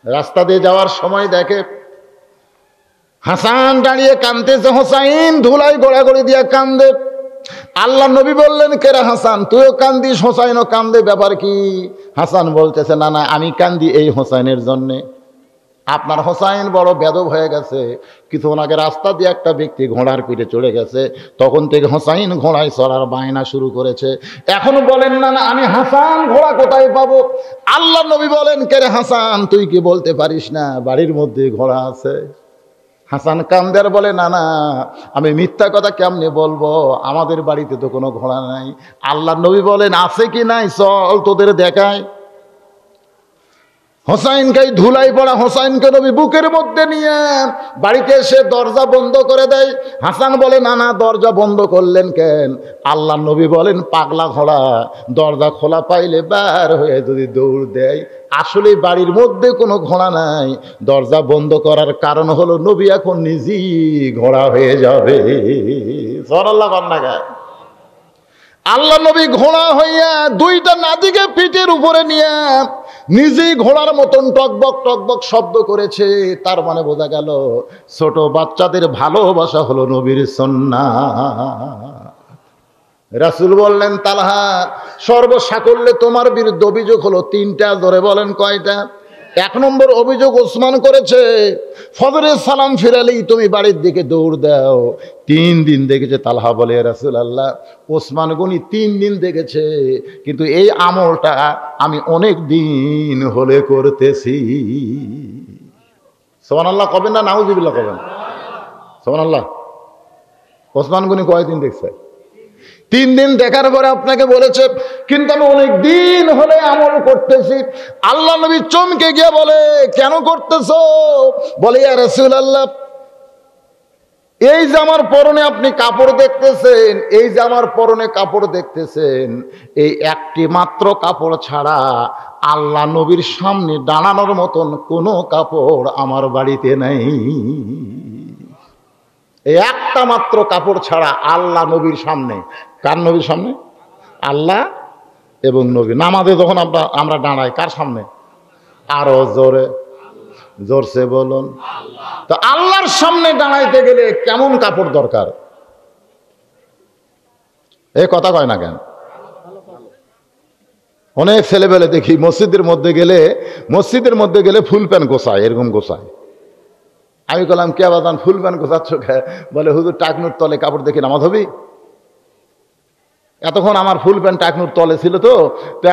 রাস্তা দিয়ে যাওয়ার সময় দেখে হাসান দাঁড়িয়ে কাঁদতেছে, হোসাইন ধুলাই গোড়াগড়ি দিয়ে কান্দে। আল্লাহ নবী বললেন, কেরা হাসান, তুইও কান্দিস, হোসাইনও কান্দে, ব্যাপার কি? হাসান বলতেছে, না না, আমি কান্দি এই হোসাইনের জন্যে। আপনার হোসাইন বড় বেদব হয়ে গেছে। কিছুক্ষণ আগে রাস্তা দিয়ে একটা ব্যক্তি ঘোড়ার পিঠে চড়ে গেছে, তখন থেকে হোসাইন ঘোড়ায় চড়ার বায়না শুরু করেছে। এখন বলেন, না না, আমি হাসান ঘোড়া কোথায় পাবো? আল্লাহ নবী বলেন, কেরে হাসান, তুই কি বলতে পারিস না বাড়ির মধ্যে ঘোড়া আছে? হাসান কান্দের বলে, না না, আমি মিথ্যা কথা কেমনে বলবো, আমাদের বাড়িতে তো কোনো ঘোড়া নাই। আল্লাহ নবী বলেন, আছে কি নাই, চল তোদের দেখায়। হোসাইনকে ধুলাই পড়া হোসাইনকে নবী বুকের মধ্যে নিয়ে বাড়িতে এসে দরজা বন্ধ করে দেয়। হাসান বলে, না না, দরজা বন্ধ করলেন কেন? আল্লাহ নবী বলেন, পাগলা ঘোড়া দরজা খোলা পাইলে বার হয়ে যদি দৌড় দেয়। আসলে বাড়ির মধ্যে কোনো ঘোড়া নাই, দরজা বন্ধ করার কারণ হলো নবী এখন নিজেই ঘোড়া হয়ে যাবে। সুবহানাল্লাহ কন্যা। আল্লাহ নবী ঘোড়া হইয়া দুইটা নাদিকে পিঠের উপরে নিয়ে নিজেই ঘোড়ার মতন টকবক টকবক শব্দ করেছে। তার মানে বোঝা গেল ছোট বাচ্চাদের ভালোবাসা হলো নবীর সুন্নাহ। রাসূল বললেন, তালহা, সর্বসাকল্যে তোমার বিরুদ্ধে অভিযোগ হলো তিনটা। ধরে বলেন কয়টা? এক নম্বর অভিযোগ ওসমান করেছে, ফজরের সালাম ফিরালেই তুমি বাড়ির দিকে দৌড় দাও। 3 দিন দেখেছে। তালহা বলে, রাসূলুল্লাহ, ওসমান গনি 3 দিন দেখেছে, কিন্তু এই আমলটা আমি অনেক দিন হলে করতেছি। সুবহানাল্লাহ কবেন না নাউজুবিল্লাহ কবেন? সুবহানাল্লাহ। ওসমান গনি কয়দিন দেখছে? 3 দিন দেখার পরে আপনাকে বলেছে, কিন্তু আমি অনেক দিন হলে আমল করতেছি। আল্লাহ নবী চমকে গিয়ে বলে, কেন করতেছো? বলে, ইয়া রাসূলুল্লাহ, এই যে আমার পরনে আপনি কাপড় দেখতেছেন, এই যে আমার পরনে কাপড় দেখতেছেন, এই একটি মাত্র কাপড় ছাড়া আল্লাহ নবীর সামনে দাঁড়ানোর মতন কোনো কাপড় আমার বাড়িতে নেই। এই একটা মাত্র কাপড় ছাড়া আল্লাহ নবীর সামনে। কার নবীর সামনে? আল্লাহ এবং নবী। নামাজে যখন আমরা দাঁড়াই কার সামনে? আরো জোরে জোরসে বলুন। তো আল্লাহর সামনে দাঁড়াইতে গেলে কেমন কাপড় দরকার? এই কথা কয় না কেন? অনেক ছেলেবেলে দেখি মসজিদের মধ্যে গেলে ফুল প্যান্ট গোছায়, এরকম গোছায়। আমি বললাম, কে বাজান ফুল প্যান্ট গোছাচ্ছ? বলে, হুজুর টাকনুর তলে কাপড় দেখে নামাজ হবি। এতক্ষণ আমার ফুল প্যান্ট টাকনুর তলে ছিল, তো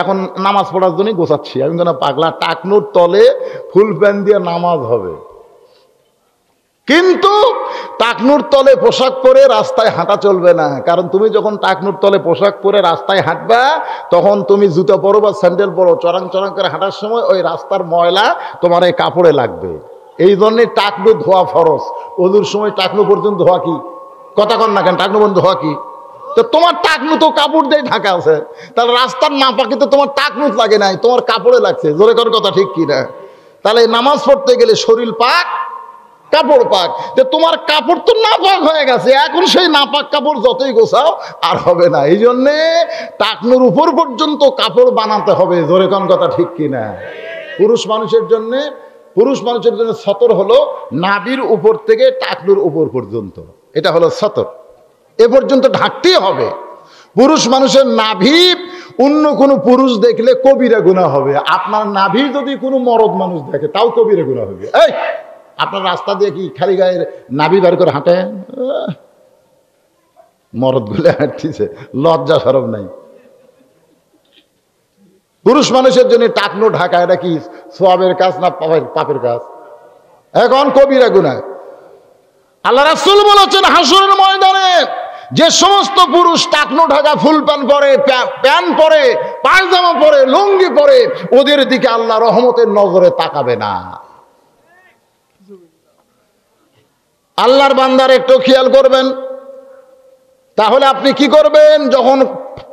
এখন নামাজ পড়ার জন্যই গোছাচ্ছি। আমি বললাম, পাগলা, টাকনুর তলে ফুল প্যান্ট দিয়ে নামাজ হবে, কিন্তু টাকনুর তলে পোশাক পরে রাস্তায় হাঁটা চলবে না। কারণ তুমি যখন টাকনুর তলে পোশাক পরে রাস্তায় হাঁটবা, তখন তুমি জুতো পরো বা স্যান্ডেল পরো, চড়াং চড়াং করে হাঁটার সময় ওই রাস্তার ময়লা তোমার এই কাপড়ে লাগবে। এই জন্যে টাকনু ধোয়া ফরজ। ওজুর সময় টাকনু পর্যন্ত ধোয়া কি? কথা কন না কেন? টাকনু পর্যন্ত ধোয়া কি? তো তোমার টাকনু তো কাপড় দিয়ে ঢাকা আছে, তাহলে রাস্তার নাপাকে তো তোমার টাকনু লাগে নাই, তোমার কাপড়ে লাগছে। জোরে কর কথা, ঠিক কি না? তাহলে নামাজ পড়তে গেলে শরীর পাক, কাপড় পাক। যে তোমার কাপড় তো নাপাক হয়ে গেছে, এখন সেই নাপাক কাপড় যতই গোছাও আর হবে না। এই জন্যে টাকনুর উপর পর্যন্ত কাপড় বানাতে হবে। জোরে কন কথা, ঠিক কি না? পুরুষ মানুষের জন্য সতর হলো নাভির উপর থেকে টাকনুর উপর পর্যন্ত, এটা হলো সতর। এ পর্যন্ত ঢাকতেই হবে। পুরুষ মানুষের নাভি অন্য কোনো পুরুষ দেখলে কবিরা গুনাহ হবে। আপনার নাভি যদি কোনো মরদ মানুষ দেখে, তাও কবিরা গুনাহ হবে। এই আপনার রাস্তা দিয়ে কি খালি গায়ের নাভি বের করে হাঁটে? মরদ গুলে হাঁটতেছে, লজ্জা শরম নাই। পুরুষ মানুষের জন্য টাকনু ঢাকা, এটা কি সওয়াবের কাজ না পাপের কাজ? এখন কবিরা গুনাহ। আল্লাহ রাসূল বলেছেন, হাসরের ময়দানে যে সমস্ত পুরুষ টাকনু ঢাকা ফুল প্যান্ট পরে, প্যান্ট পরে, পায়জামা পরে, লুঙ্গি পরে, ওদের দিকে আল্লাহ রহমতের নজরে তাকাবে না। আল্লাহর বান্দার একটু খেয়াল করবেন। তাহলে আপনি কি করবেন? যখন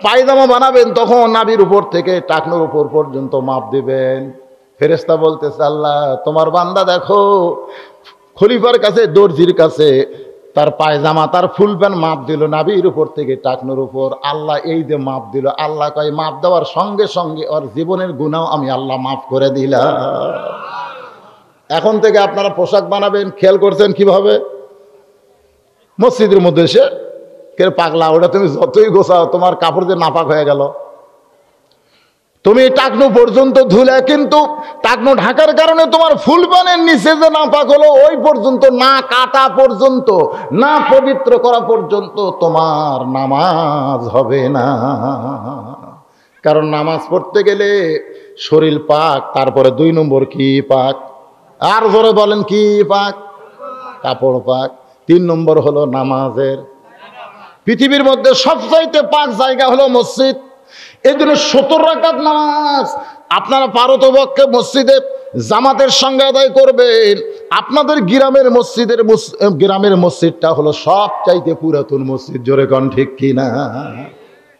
পায়জামা বানাবেন, তখন নাভির উপর থেকে টাকনুর উপর পর্যন্ত মাপ দিবেন। ফেরেশতা বলতেছে, আল্লাহ তোমার বান্দা দেখো খলিফার কাছে, দর্জির কাছে তার পায়জামা, তার ফুল প্যান্ট মাপ দিল নাভির উপর থেকে টাকনুর উপর। আল্লাহ এই যে মাপ দিল, আল্লাহ কয় মাপ দেওয়ার সঙ্গে সঙ্গে ওর জীবনের গুনাহ আমি আল্লাহ মাফ করে দিলাম। এখন থেকে আপনারা পোশাক বানাবেন, খেয়াল করছেন কিভাবে? মসজিদের মধ্যে এসে কে পাগলা, ওটা তুমি যতই গোছাও তোমার কাপড় যে নাপাক হয়ে গেল। তুমি টাকনু পর্যন্ত ধুলে, কিন্তু টাকনু ঢাকার কারণে তোমার ফুল পানের নিচে যে নাপাক হলো ওই পর্যন্ত, না কাটা পর্যন্ত, না পবিত্র করা পর্যন্ত তোমার নামাজ হবে না। কারণ নামাজ পড়তে গেলে শরীর পাক, তারপরে 2 নম্বর কি পাক? আর জোরে বলেন কি পাক? কাপড় পাক। 3 নম্বর হলো নামাজের। পৃথিবীর মধ্যে সবচাইতে পাক জায়গা হলো মসজিদ। এই জন্য 70 রাকাত নামাজ আপনারা পারতপক্ষে মসজিদে জামাতের সঙ্গে আদায় করবেন। আপনাদের গ্রামের মসজিদটা হলো সবচাইতে পুরাতন মসজিদ, জোরে কোন ঠিক কিনা?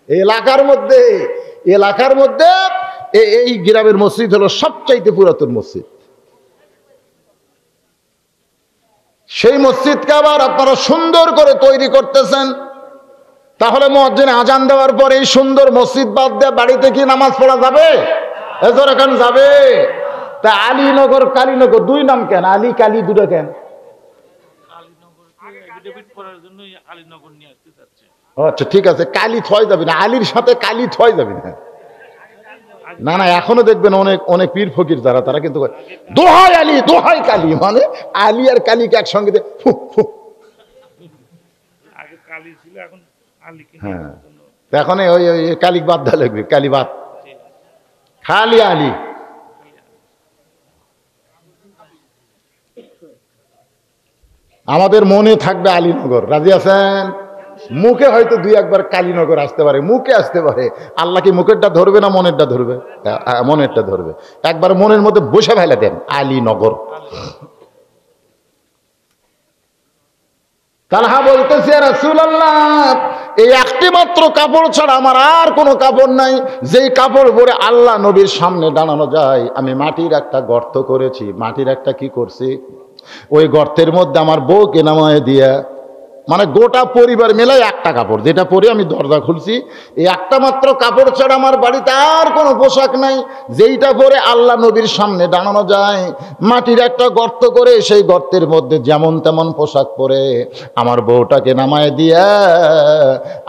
এলাকার মধ্যে এই গ্রামের মসজিদ হলো সবচাইতে পুরাতন মসজিদ। সেই মসজিদকে আবার আপনারা সুন্দর করে তৈরি করতেছেন। তাহলে মুয়াজ্জিন আজান দেওয়ার পর এই সুন্দর মসজিদ বাদ দিয়ে বাড়িতে কি নামাজ পড়া যাবে? এজোর এখন যাবে? তা আলীনগর কালীনগর 2 নাম কেন? আলী কালী 2টা কেন? আচ্ছা ঠিক আছে, কালী থয় যাবে না, আলীর সাথে কালী থয় যাবে না। না না, এখনো দেখবেন অনেক পীর ফকির যারা, তারা কিন্তু দোহাই আলী দোহাই কালী, মানে আলী আর কালীকে একসঙ্গে হ্যাঁ, এখন ওই কালী বাদ দেওয়া লাগবে, কালী বাদ, খালি আলী। আমাদের মনে থাকবে আলীনগর, রাজি আছেন? মুখে হয়তো 2-1 কালীনগর আসতে পারে, মুখে আসতে পারে। আল্লাহ কি মুখেরটা ধরবে না মনেরটা ধরবে? মনেরটা ধরবে। একবার মনের মধ্যে বসে ফেলে দেন আলীনগর। তালহা বলতেছে, রাসূলুল্লাহ, এই একটি মাত্র কাপড় ছাড়া আমার আর কোনো কাপড় নাই, যেই কাপড় পরে আল্লাহ নবীর সামনে দাঁড়ানো যায়। আমি মাটির একটা গর্ত করেছি, মাটির একটা কি করছি, ওই গর্তের মধ্যে আমার বউকে নামায় দিয়া, মানে গোটা পরিবার মেলায় একটা কাপড়, যেটা পরে আমি দরজা খুলছি, এই একটা মাত্র কাপড় ছাড়া আমার বাড়িতে আর কোনো পোশাক নাই, যেইটা পরে আল্লাহ নবীর সামনে দাঁড়ানো যায়। মাটির একটা গর্ত করে সেই গর্তের মধ্যে যেমন তেমন পোশাক পরে আমার বউটাকে নামায় দিয়া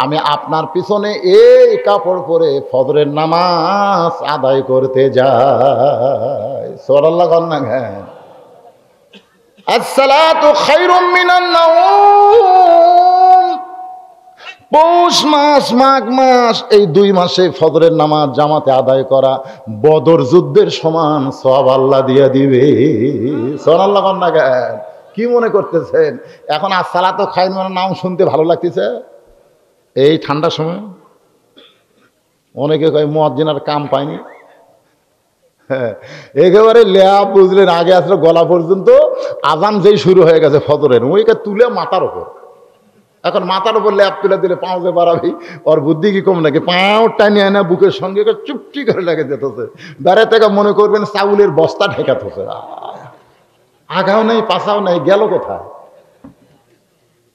আমি আপনার পিছনে এই কাপড় পরে ফজরের নামাজ আদায় করতে যাই। সুবহানাল্লাহ না? আসসালাতু খায়রুম মিনান নাওম। পৌষ মাস, মাঘ মাস, এই 2 মাসে ফজরের নামাজ জামাতে আদায় করা বদর যুদ্ধের সমান সওয়াব আল্লাহ দিয়ে দিবে। সুবহানাল্লাহ না? কি মনে করতেছেন এখন আসসালাতু খায়রুম মিনান নাওম শুনতে ভালো লাগতেছে? এই ঠান্ডার সময় অনেকে কয় মুয়াজ্জিন আর কাম পায়নি। হ্যাঁ, একেবারে লেয়া বুঝলেন, আগে আসলে গলা পর্যন্ত, আজান যেই শুরু হয়ে গেছে ফজরের, ওইটা তুলে মাথার ওপর। এখন মাথার উপর ল্যাপ তুলে দিলে পাও যে বাড়াবি, ওর বুদ্ধি কি কম নাকি? পাও টানিয়ে না বুকের সঙ্গে চুপটি করে লেগে যেতেছে। বেড়ে থেকে মনে করবেন চাউলের বস্তা ঠেকাতেছে, আগাও নাই পাছাও নাই, গেল কোথায়?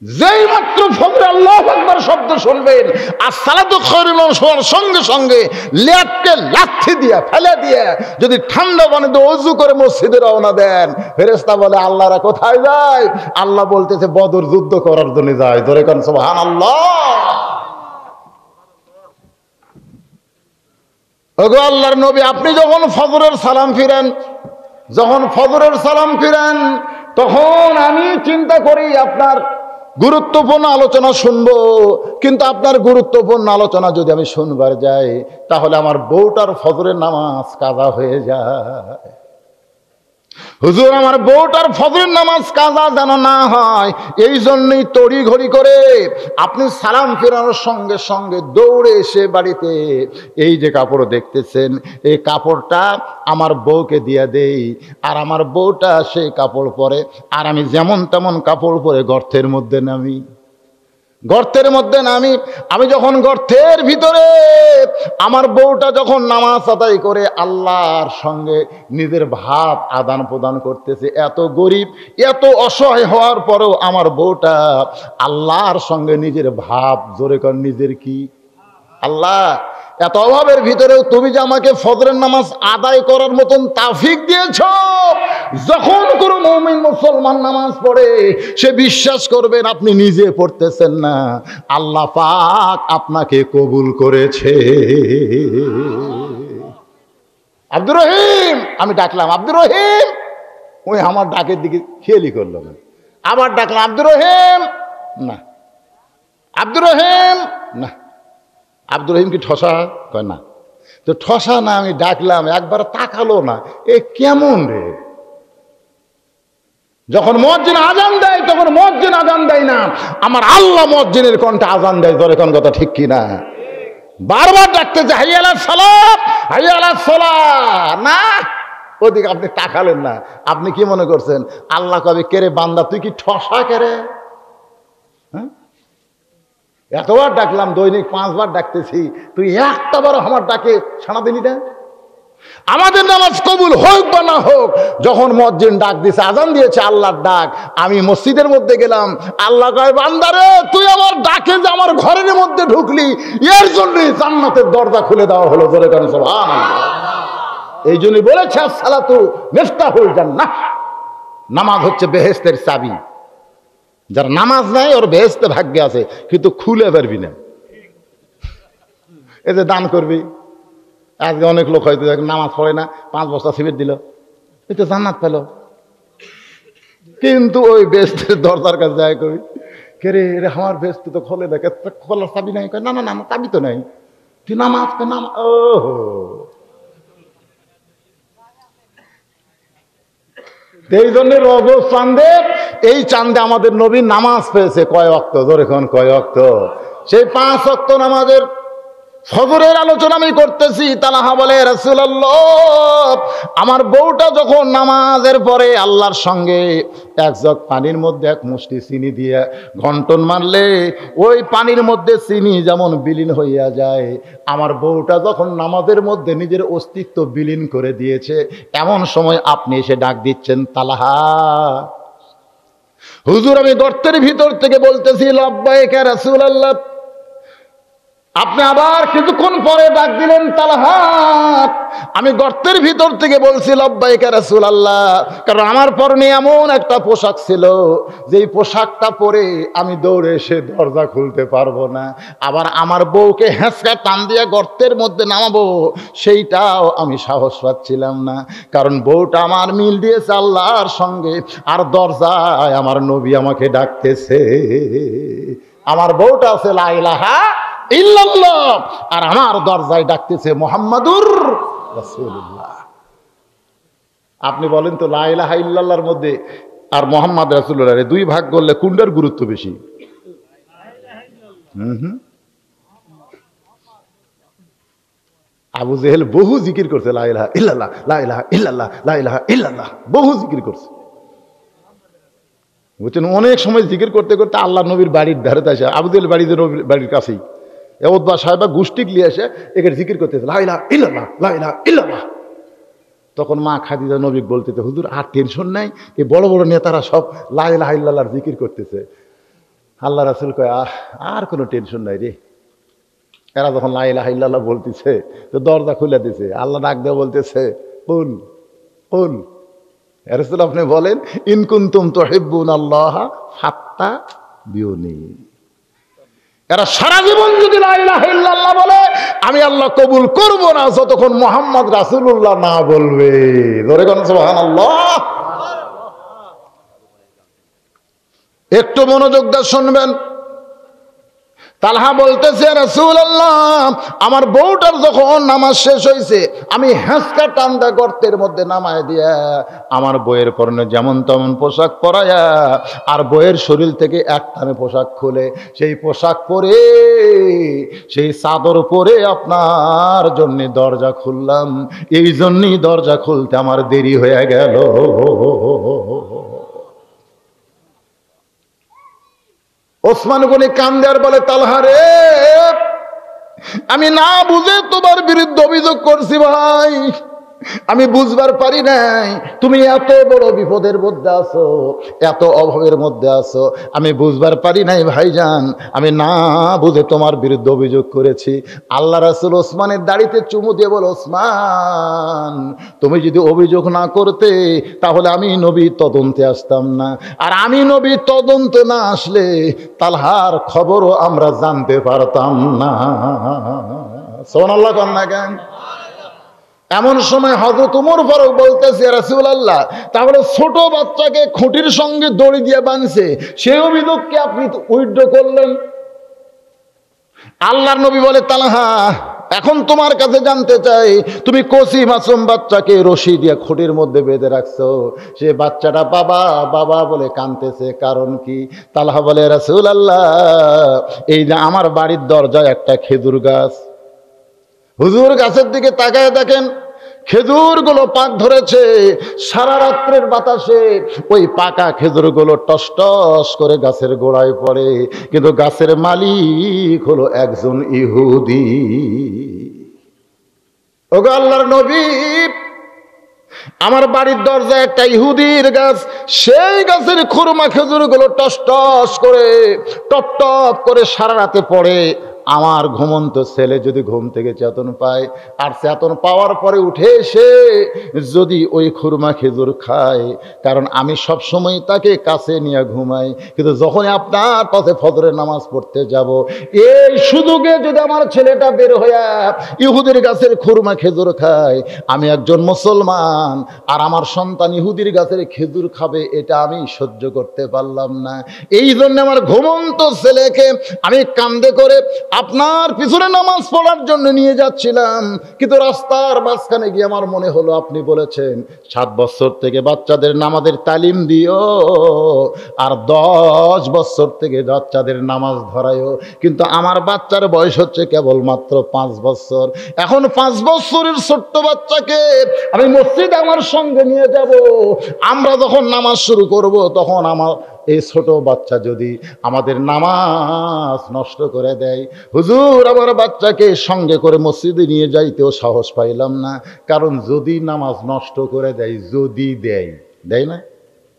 যেই মাত্র ফজরে আল্লাহু আকবার শব্দ শুনবেন, আসসালাতু খায়রুম মিনান নাওম সঙ্গে সঙ্গে ল্যাপকে লাথি দিয়া ফেলে দিয়ে যদি ঠান্ডা পানিতে ওযু করে মসজিদে রওনা দেন, ফেরেশতা বলে আল্লাহরা কোথায় যায়? আল্লাহ বলতেছে বদর যুদ্ধ করার জন্য যায়। জোরে কোন সুবহানাল্লাহ। ওগো আল্লাহর নবী, আপনি যখন ফজরের সালাম ফিরেন, তখন আমি চিন্তা করি আপনার গুরুত্বপূর্ণ আলোচনা শুনবো, কিন্তু আপনার গুরুত্বপূর্ণ আলোচনা যদি আমি শুনবার যাই, তাহলে আমার বউটার ফজরের নামাজ কাজা হয়ে যায়। হুজুর, আমার বউটার ফজরের নামাজ কাজা যেন না হয়, এই জন্যই তড়ি ঘড়ি করে আপনি সালাম ফেরানোর সঙ্গে সঙ্গে দৌড়ে এসে বাড়িতে এই যে কাপড় দেখতেছেন, এই কাপড়টা আমার বউকে দিয়ে দেই, আর আমার বউটা সেই কাপড় পরে, আর আমি যেমন তেমন কাপড় পরে গর্তের মধ্যে নামি। আমি যখন গর্তের ভিতরে, আমার বউটা যখন নামাজ আদায় করে আল্লাহর সঙ্গে নিজের ভাব আদান প্রদান করতেছে, এত গরিব এত অসহায় হওয়ার পরেও আমার বউটা আল্লাহর সঙ্গে নিজের ভাব, জোরে কর নিজের কি, আল্লাহ, এত অভাবের ভিতরেও তুমি যে আমাকে ফজরের নামাজ আদায় করার মতন তাওফিক দিয়েছ, যখন মুসলমান নামাজ পড়ে সে বিশ্বাস করবেন আপনি নিজে পড়তেছেন না, আল্লাহ পাক আপনাকে কবুল করেছে। আব্দুর রহিম, আমি ডাকলাম আব্দুর রহিম, ওই আমার ডাকের দিকে খেয়ালই করলো না। আবার ডাকলাম আব্দুর রহিম, না। আব্দুর রহিম, না। আব্দুর রহিম কি ঠসা? কয় না। তো ঠসা না, আমি ডাকলাম, একবার তাকালো না। এ কেমন রে? যখন মুয়াজ্জিন আজান দেয় তখন মুয়াজ্জিন আজান দেয় না, আমার আল্লাহ মুয়াজ্জিনের কণ্ঠে আজান দেয়। ধরে কোন কথা ঠিক কিনা? বারবার ডাকতেছে হাইয়া আলাস সালাত, হাইয়া আলাস সালাত, না। ওদিকে আপনি তাকালেন না। আপনি কি মনে করছেন আল্লাহ কবে কেরে বান্দা তুই কি ঠসা কেরে? হ্যাঁ, এতবার ডাকলাম, দৈনিক 5 বার ডাকতেছি, তুই একটা বার আমার ডাকে সাড়া দিলি না। আমাদের নামাজ কবুল হোক বা না হোক, যখন মুয়াজ্জিন ডাক দিয়েছে, আজান দিয়েছে, আল্লাহর ডাক, আমি মসজিদের মধ্যে গেলাম, আল্লাহ কয় বান্দারে তুই আমার ডাকে যে আমার ঘরের মধ্যে ঢুকলি, এর জন্যই জান্নাতের দরজা খুলে দেওয়া হলো। জোরে কারণ সুবহানাল্লাহ। এই জন্যই বলেছে আসসালাতু মিফতাহুল জান্নাহ, নামাজ হচ্ছে বেহেশতের চাবি। যার নামাজ নাই ওর বেহেশতে ভাগ্যে আছে, কিন্তু খুলে পারবি না। এই যে দান করবি, আজকে অনেক লোক হয়তো নামাজ পড়ে না, 5 বস্তা সিমেন্ট দিল, এই তো জান্নাত পেল, কিন্তু ওই বেহেশতের দরজার কাছে যায় কবি, কে রে রে আমার বেহেশত তো খোলে না, খোলার চাবি নাই। না না না, চাবি তো নাই, তুই নামাজ নাম। ও এই জন্য রজব চাঁদে, এই চাঁদে আমাদের নবী নামাজ পেয়েছে কয় ওয়াক্ত? ধরে কোন কয় ওয়াক্ত? সেই 5 ওয়াক্ত নামাজের ফজরের আলোচনা আমি করতেছি। তালহা বলে রাসূলুল্লাহ, আমার বউটা যখন নামাজের পরে আল্লাহর সঙ্গে 1 জগ পানির মধ্যে 1 মুষ্টি চিনি দিয়ে ঘন্টন মারলে ওই পানির মধ্যে চিনি যেমন বিলীন হইয়া যায়, আমার বউটা যখন নামাজের মধ্যে নিজের অস্তিত্ব বিলীন করে দিয়েছে, এমন সময় আপনি এসে ডাক দিচ্ছেন তালহা। হুজুর আমি গর্তের ভিতর থেকে বলতেছি লাব্বাইক ইয়া রাসূলুল্লাহ। আপনি আবার কিছুক্ষণ পরে ডাক দিলেন তালহা। আমি গর্তের ভিতর থেকে বলছি লাব্বাইক ইয়া রাসূলুল্লাহ, কারণ আমার পরনে এমন একটা পোশাক ছিল যেই পোশাকটা পরে আমি দৌড়ে এসে দরজা খুলতে পারবো না, আবার আমার বউকে হেঁচকা টান দিয়ে গর্তের মধ্যে নামাবো সেইটাও আমি সাহস পাচ্ছিলাম না, কারণ বউটা আমার মিল দিয়েছে আল্লাহর সঙ্গে, আর দরজায় আমার নবী আমাকে ডাকতেছে। আমার বউটা আছে লা ইলাহা ইল্লাল্লাহ, আর আমার দরজায় ডাকতেছে মুহাম্মাদুর রাসূলুল্লাহ। আপনি বলেন তো লা ইলাহা ইল্লাল্লাহর মধ্যে আর মুহাম্মদ রাসূলুল্লাহ এর 2 ভাগ করলে কোনটার গুরুত্ব বেশি? আবু জেহেল বহু জিকির করছে লা ইলাহা ইল্লাল্লাহ, লা ইলাহা ইল্লাল্লাহ, লা ইলাহা ইল্লাল্লাহ, বহু জিকির করছে। বুঝছেন, অনেক সময় জিকির করতে করতে আল্লাহ নবীর বাড়ির ধারে আসে, আবু জেহেল বাড়ির কাছেই, উতবা সাহেবা গোষ্ঠী নিয়ে এসে এখানে জিকির করতেছে লা ইলাহা ইল্লাল্লাহ, লা ইলাহা ইল্লাল্লাহ। তখন মা খাদিজা নবী বলতেছে হুজুর আর টেনশন নাই, এই বড় বড় নেতারা সব লা ইলাহা ইল্লাল্লাহর জিকির করতেছে। আল্লাহ রাসূল কয় আর কোনো টেনশন নাই রে, এরা যখন লা ইলাহা ইল্লাল্লাহ বলতেছে তো দরজা খুলে দিছে। আল্লাহ ডাক দিয়ে বলতেছে কুল কুল ইয়া রাসূল, আপনি বলেন ইন কুনতুম তুহিব্বুনাল্লাহ ফাত্তাবিউনি। এরা সারা জীবন যদি লা ইলাহা ইল্লাল্লাহ বলে আমি আল্লাহ কবুল করব না যতক্ষণ মুহাম্মদ রাসূলুল্লাহ না বলবে। ধরে কোন সুবহানাল্লাহ। একটু মনোযোগ দিয়ে শুনবেন। তালহা বলতেছে রাসূলুল্লাহ, আমার বউটার যখন নামাজ শেষ হয়েছে আমি হেঁচকা টান্দা গর্তের মধ্যে নামায় দিয়া আমার বইয়ের পরনে যেমন তেমন পোশাক পরায়া আর বইয়ের শরীর থেকে একটানে পোশাক খুলে সেই পোশাক পরে সেই চাদর পরে আপনার জন্য দরজা খুললাম। এই জন্যই দরজা খুলতে আমার দেরি হয়ে গেল। ওসমান গনি কান্দে আর বলে তালহা রে, আমি না বুঝে তোমার বিরুদ্ধে অভিযোগ করছি ভাই, আমি বুঝবার পারি নাই তুমি এত বড় বিপদের মধ্যে আছো, এত অভাবের মধ্যে আছো। আমি বুঝবার পারি নাই ভাইজান, আমি না বুঝে তোমার বিরুদ্ধে অভিযোগ করেছি। আল্লাহ রাসূল ওসমানের দাড়িতে চুমু দিয়ে বলো, ওসমান তুমি যদি অভিযোগ না করতে তাহলে আমি নবী তদন্তে আসতাম না, আর আমি নবী তদন্ত না আসলে তালহার খবরও আমরা জানতে পারতাম না। সুবহানাল্লাহ কন্যা জ্ঞান। এমন সময় হযরত ওমর ফারুক বলতেছে, রাসূলুল্লাহ তাহলে ছোট বাচ্চাকে খুঁটির সঙ্গে দড়ি দিয়ে বাঁধছে, সেই অভিযোগকে আপনি উইথড্র করলেন। আল্লাহর নবী বলে, তালহা এখন তোমার কাছে জানতে চাই, তুমি কচি মাসুম বাচ্চাকে রশি দিয়ে খুঁটির মধ্যে বেঁধে রাখছো, সে বাচ্চাটা বাবা বাবা বলে কাঁদতেছে, কারণ কি? তালহা বলে, রাসূলুল্লাহ এই যে আমার বাড়ির দরজায় একটা খেজুর গাছ, হুজুর গাছের দিকে তাকায় দেখেন খেজুরগুলো পাক ধরেছে, সারা রাত্রের বাতাসে ওই পাকা খেজুরগুলো টস টস করে গাছের গোড়ায় পড়ে, কিন্তু গাছের মালিক হলো একজন ইহুদি। ওগো আল্লাহর নবী, আমার বাড়ির দরজায় একটা ইহুদির গাছ, সেই গাছের খুরমা খেজুরগুলো টস টস করে টপ টপ করে সারা রাতে পড়ে। আমার ঘুমন্ত ছেলে যদি ঘুম থেকে চেতন পায়, আর চেতন পাওয়ার পরে উঠে এসে যদি ওই খুরমা খেজুর খায়, কারণ আমি সব সময় তাকে কাছে নিয়ে ঘুমাই, কিন্তু যখন আপনার পথে ফজরের নামাজ পড়তে যাব, এই সুযোগে যদি আমার ছেলেটা বের হইয়া ইহুদির গাছের খুরমা খেজুর খায়, আমি একজন মুসলমান আর আমার সন্তান ইহুদির গাছের খেজুর খাবে, এটা আমি সহ্য করতে পারলাম না। এই জন্য আমার ঘুমন্ত ছেলেকে আমি কান্দে করে আপনার পিছনে নামাজ পড়ার জন্য নিয়ে যাচ্ছিলাম, কিন্তু রাস্তার মাঝখানে গিয়ে আমার মনে হলো আপনি বলেছেন 7 বছর থেকে বাচ্চাদের নামাজের তালিম দিও আর 10 বছর থেকে বাচ্চাদের নামাজ ধরায়ও, কিন্তু আমার বাচ্চার বয়স হচ্ছে কেবলমাত্র 5 বছর। এখন 5 বছরের ছোট্ট বাচ্চাকে আমি মসজিদে আমার সঙ্গে নিয়ে যাব, আমরা যখন নামাজ শুরু করব তখন আমার এই ছোট বাচ্চা যদি আমাদের নামাজ নষ্ট করে দেয়, হুজুর আমার বাচ্চাকে সঙ্গে করে মসজিদে নিয়ে যাইতেও সাহস পাইলাম না, কারণ যদি নামাজ নষ্ট করে দেয়, যদি দেয় না,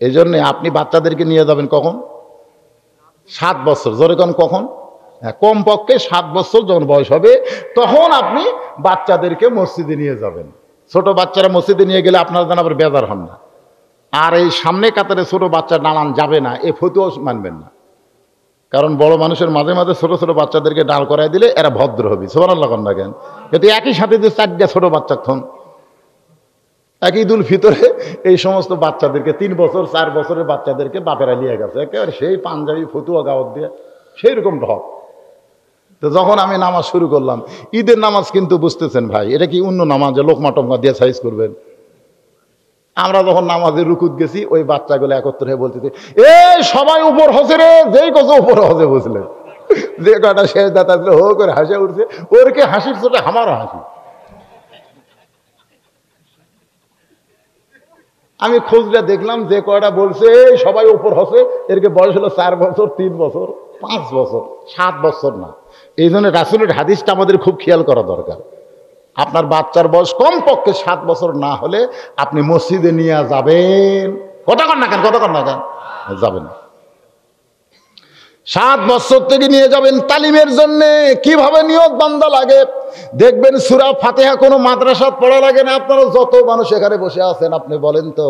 এই জন্যে আপনি বাচ্চাদেরকে নিয়ে যাবেন কখন? 7 বছর। জোরে কোন কখন? কমপক্ষে 7 বছর যখন বয়স হবে তখন আপনি বাচ্চাদেরকে মসজিদে নিয়ে যাবেন। ছোট বাচ্চারা মসজিদে নিয়ে গেলে আপনারা যেন আবার বেজার হন না। আর এই সামনে কাতারে ছোট বাচ্চা নামান যাবে না, এ ফতুয়াও মানবেন না, কারণ বড় মানুষের মাঝে মাঝে ছোট ছোট বাচ্চাদেরকে ডাল করাই দিলে এরা ভদ্র হবে। সুবহানাল্লাহ না কেন? কিন্তু একই সাথে যে 4টা ছোট বাচ্চা থন এক ঈদুল ফিতরে এই সমস্ত বাচ্চাদেরকে 3 বছর 4 বছরের বাচ্চাদেরকে বাপেরা নিয়ে গেছে, একেবারে সেই পাঞ্জাবি ফতুয়া গাওয়াত দিয়ে সেই রকম ঢক। তো যখন আমি নামাজ শুরু করলাম, ঈদের নামাজ কিন্তু বুঝতেছেন ভাই, এটা কি অন্য নামাজ লোকমা টমা দিয়ে সাইজ করবেন? আমরা যখন নামাজের রুকুত গেছি, ওই বাচ্চাগুলো একত্র হয়ে বলতেছে, এ সবাই উপর হসে রে, যেই কত উপর হসে বুঝলেন, যে কটা শেষ দাতা দিল হো করে হাসে উঠছে, ওরকে হাসির চোটে আমারও হাসি। আমি খুঁজলে দেখলাম যে কয়টা বলছে সবাই উপর হসে, এরকে বয়স হলো 4 বছর, 3 বছর, 5 বছর, 7 বছর না। এই জন্য রাসূলের হাদিসটা আমাদের খুব খেয়াল করা দরকার। আপনার বাচ্চার বয়স কমপক্ষে 7 বছর না হলে আপনি মসজিদে নিয়ে যাবেন। কথা কন না কেন? যাবেন। 7 বছর থেকে নিয়ে যাবেন তালিমের জন্য। কিভাবে নিয়ত বান্দা লাগে দেখবেন। সূরা ফাতিহা কোনো মাদ্রাসাত পড়া লাগে না। আপনারা যত মানুষ এখানে বসে আছেন, আপনি বলেন তো,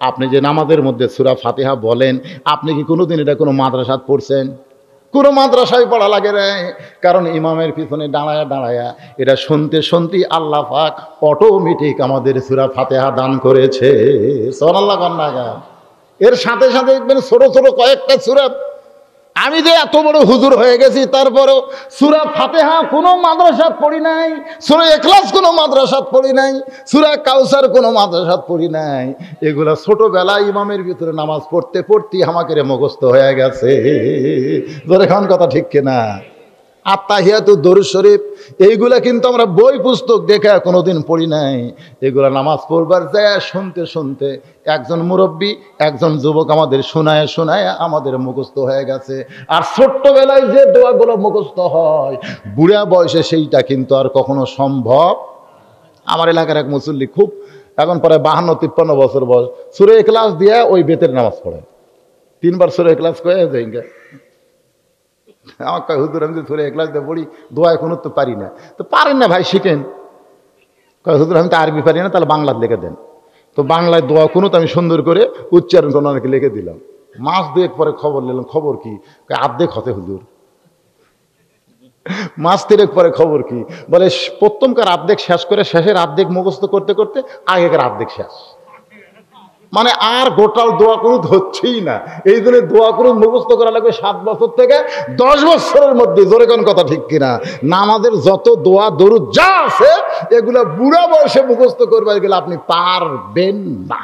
আপনি যে নামাজের মধ্যে সূরা ফাতিহা বলেন, আপনি কি কোনোদিন এটা কোনো মাদ্রাসাত পড়ছেন? কোনো মাদ্রাসায় পড়া লাগে না, কারণ ইমামের পিছনে দাঁড়ায়া দাঁড়ায়া এটা শুনতে শুনতেই আল্লাহ পাক অটোমেটিক আমাদের সূরা ফাতিহা দান করেছে। সুবহানাল্লাহ কন্যা। এর সাথে সাথে দেখবেন ছোট ছোট কয়েকটা সূরা। আমি যে এত বড় হুজুর হয়ে গেছি, তারপরও সূরা ফাতিহা কোনো মাদ্রাসাত পড়ি নাই, সূরা ইখলাস কোনো মাদ্রাসাত পড়ি নাই, সূরা কাউসার কোনো মাদ্রাসাত পড়ি নাই। এগুলা ছোটবেলায় ইমামের ভিতরে নামাজ পড়তে পড়তে আমাকে মুখস্থ হয়ে গেছে। ধরে খান কথা ঠিক কিনা? আত্তাহিয়াতু দরুদ শরীফ এইগুলা কিন্তু আমরা বই পুস্তক দেখে কোনোদিন পড়ি নাই। এগুলা নামাজ পড়বার যায় শুনতে শুনতে একজন মুরব্বী একজন যুবক আমাদের শোনায় শোনায় আমাদের মুখস্থ হয়ে গেছে। আর ছোট্টবেলায় যে দোয়াগুলো মুখস্থ হয়, বুড়া বয়সে সেইটা কিন্তু আর কখনো সম্ভব। আমার এলাকার এক মুসল্লি খুব এখন পরে 52-53 বছর বয়স, সূরা ইখলাস দিয়ে ওই বেতের নামাজ পড়ে, 3 বার সূরা ইখলাস করে যাইঙ্গা। আমার কয় হুজুর আমি সূরা ইখলাস দিয়ে পড়ি, দোয়া কোনো তো পারি না। তো পারেন না ভাই, শিখেন। কয় হুজুর আমি তো আরবি পারি না, তাহলে বাংলা লিখে দেন। তো বাংলায় দোয়া কোনো তো আমি সুন্দর করে উচ্চারণ করে অনেকে লিখে দিলাম। মাস 2 পরে খবর নিলাম, খবর কি? আর্ধেক হতে হুজুর। মাস 3 পরে খবর কি? বলে প্রথমকার আর্ধেক শেষ করে শেষের আর্ধেক মুখস্থ করতে করতে আগেকার আর্ধেক শেষ। মানে আর গোটাল দোয়া কুনুত হচ্ছেই না। এই জন্য দোয়া কুনুত মুখস্থ করা লাগবে 7 বছর থেকে 10 বছরের মধ্যে। জোরে কোন কথা ঠিক কিনা? নামাজের যত দোয়া দরুদ যা আছে এগুলা বুড়া বয়সে মুখস্থ করবে গেলে আপনি পারবেন না।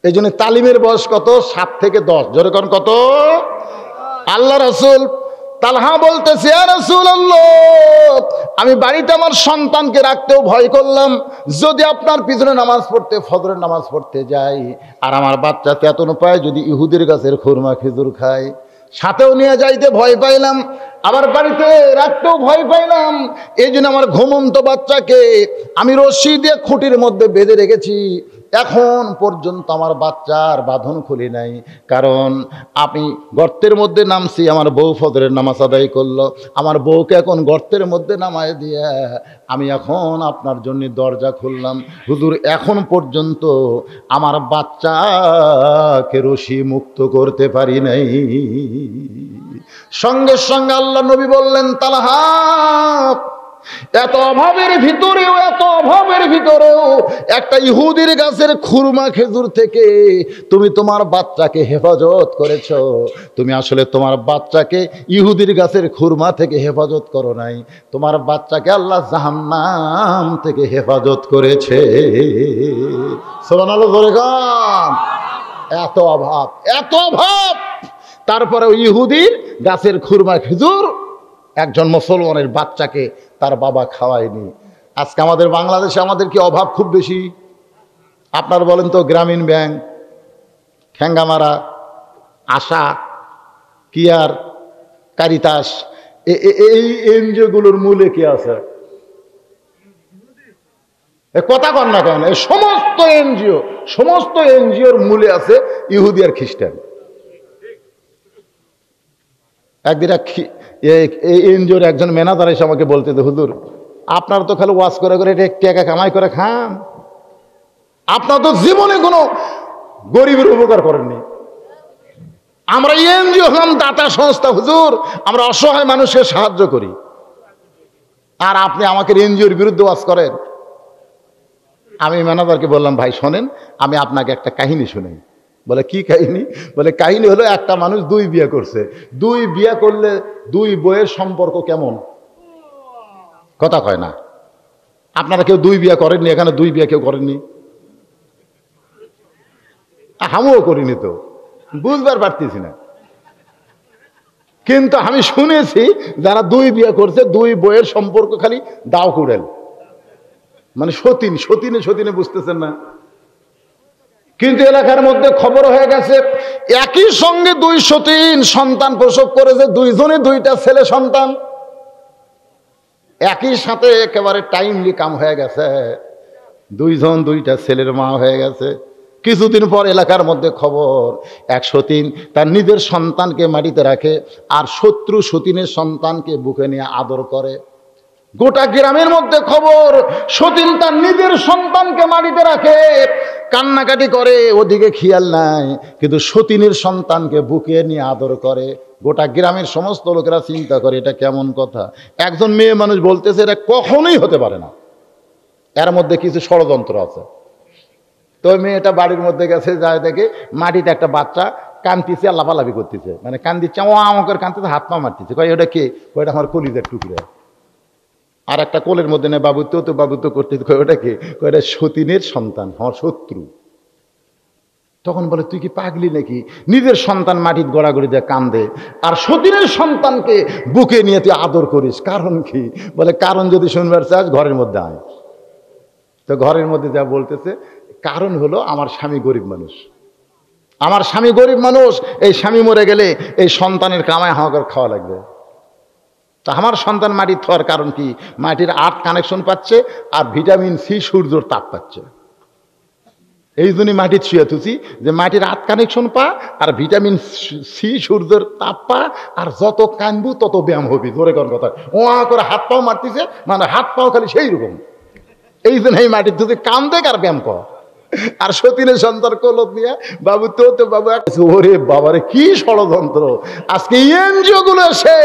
এই জন্য তালিমের বয়স কত? 7 থেকে 10। জোরে কোন কত? আল্লাহ রাসূল তালহা বলতেছে, ইয়া রাসূলুল্লাহ, আমি বাড়িতে আমার সন্তানকে রাখতেও ভয় করলাম, যদি আপনার পিছনে নামাজ পড়তে, ফজরের নামাজ পড়তে যাই, আর আমার বাচ্চা তেতন পায় যদি ইহুদির গাছের খুরমা খেজুর খায়, সাথেও নিয়ে যাইতে ভয় পাইলাম, আবার বাড়িতে রাখতেও ভয় পাইলাম। এই জন্য আমার ঘুমন্ত বাচ্চাকে আমি রশি দিয়ে খুঁটির মধ্যে বেঁধে রেখেছি। এখন পর্যন্ত আমার বাচ্চার বাঁধন খুলি নাই, কারণ আমি গর্তের মধ্যে নামছি, আমার বউ ফজরের নামাজ আদায় করলো, আমার বউকে এখন গর্তের মধ্যে নামায় দিয়ে আমি এখন আপনার জন্য দরজা খুললাম। হুজুর এখন পর্যন্ত আমার বাচ্চাকে রশি মুক্ত করতে পারি নাই। সঙ্গে সঙ্গে আল্লাহ নবী বললেন, তালহা, এত অভাবের ভিতরেও একটা ইহুদির গাছের খুরমা খেজুর থেকে তুমি তোমার বাচ্চাকে হেফাজত করেছো। তুমি আসলে তোমার বাচ্চাকে ইহুদির গাছের খুরমা থেকে হেফাজত করো নাই, তোমার বাচ্চাকে আল্লাহ জাহান্নাম থেকে হেফাজত করেছে। সুবহানাল্লাহ, জোরে গান। এত অভাব, এত অভাব, তারপরে ইহুদির গাছের খুরমা খেজুর একজন মুসলমানের বাচ্চাকে তার বাবা খাওয়ায়নি। আজকে আমাদের বাংলাদেশে আমাদের কি অভাব খুব বেশি? আপনার বলেন তো, গ্রামীণ ব্যাংক, ঠেঙ্গামারা, আশা, কিয়ার, কারিতাস, এই এনজিওগুলোর মূলে কি আছে? কথা কন না কেন? এই সমস্ত এনজিওর মূলে আছে ইহুদি আর খ্রিস্টান। একদিন এই এনজিওর একজন ম্যানেজার এসে আমাকে বলতে, হুজুর আপনারা তো খালি ওয়াজ করে করে টাকা কামাই করে খান, আপনারা তো জীবনে কোনো গরিবের উপকার করেননি। আমরা এনজিও হলাম দাতা সংস্থা হুজুর, আমরা অসহায় মানুষকে সাহায্য করি, আর আপনি আমাকে এনজিওর বিরুদ্ধে ওয়াজ করেন। আমি ম্যানেজারকে বললাম, ভাই শোনেন, আমি আপনাকে একটা কাহিনী শুনাই। বলে কি কাহিনী? বলে কাহিনী হলো, একটা মানুষ 2 বিয়ে করছে, 2 বিয়ে করলে 2 বইয়ের সম্পর্ক কেমন? কথা কয় না। আপনারা কেউ 2 বিয়ে করেননি? এখানে 2 বিয়ে কেউ করেননি? আমিও করিনি, তো বুঝবার পারতেছি না। কিন্তু আমি শুনেছি যারা 2 বিয়ে করছে 2 বইয়ের সম্পর্ক খালি দাও কুড়েল, মানে সতীনে বুঝতেছেন না। কিন্তু এলাকার মধ্যে খবর হয়ে গেছে একই সঙ্গে 2 সতীন সন্তান প্রসব করেছে, 2 জনে 2টা ছেলে সন্তান, একই সাথে একেবারে টাইমলি কাম হয়ে গেছে, 2 জন 2টা ছেলের মা হয়ে গেছে। কিছুদিন পর এলাকার মধ্যে খবর, এক সতীন তার নিজের সন্তানকে মাটিতে রাখে, আর শত্রু সতীনের সন্তানকে বুকে নিয়ে আদর করে। গোটা গ্রামের মধ্যে খবর, সতীন তার নিজের সন্তানকে মাটিতে রাখে, কান্নাকাটি করে, ওদিকে খেয়াল নাই, কিন্তু সতীনের সন্তানকে বুকে নিয়ে আদর করে। গোটা গ্রামের সমস্ত লোকেরা চিন্তা করে এটা কেমন কথা। একজন মেয়ে মানুষ বলতেছে এটা কখনোই হতে পারে না, এর মধ্যে কিছু ষড়যন্ত্র আছে। তো মেয়েটা বাড়ির মধ্যে গেছে, যায় দেখে মাটিতে একটা বাচ্চা কাঁদতেছে আর লাফালাফি করতেছে, মানে কান্দিচ্ছে, আমাকে কাঁদতেছে, হাত পা মারতেছে। কয় ওটা কে? কয়টা আমার কলিজার টুকরা। আর একটা কোলের মধ্যে নেই, বাবুত্ব করতেছে। কয় ওটা কে? কয়টা সতীনের সন্তান, আমার শত্রু। তখন বলে তুই কি পাগলি নাকি? নিজের সন্তান মাটির গড়াগড়ি দিয়ে কান্দে, আর সতীনের সন্তানকে বুকে নিয়ে তুই আদর করিস, কারণ কি? বলে কারণ যদি শুনবার চাস ঘরের মধ্যে আয়। তো ঘরের মধ্যে যা বলতেছে, কারণ হলো আমার স্বামী গরিব মানুষ, এই স্বামী মরে গেলে এই সন্তানের কামায় হাওয়া খাওয়া লাগবে। তা আমার সন্তান মাটির থর কারণ কি? মাটির আর্থ কানেকশন পাচ্ছে আর ভিটামিন সি সূর্যর তাপ পাচ্ছে। এই জন্যই মাটির ছুঁয়ে তুছি যে মাটির আর্থ কানেকশন পা আর ভিটামিন সি সূর্যের তাপ পা, আর যত কানবু তত ব্যায়াম হবি। ধরে কোন কথা ওয়া করে হাত পাও মারতেছে, মানে হাত পাও খালি সেই রকম। এই জন্য এই মাটির তুই কাম দেখ আর ব্যায়াম কর। আর সতীনের সন্তান কলব নিয়ে বাবু তো বাবু, ওরে বাবারে কি ষড়যন্ত্র! আজকে এনজিও গুলো এসে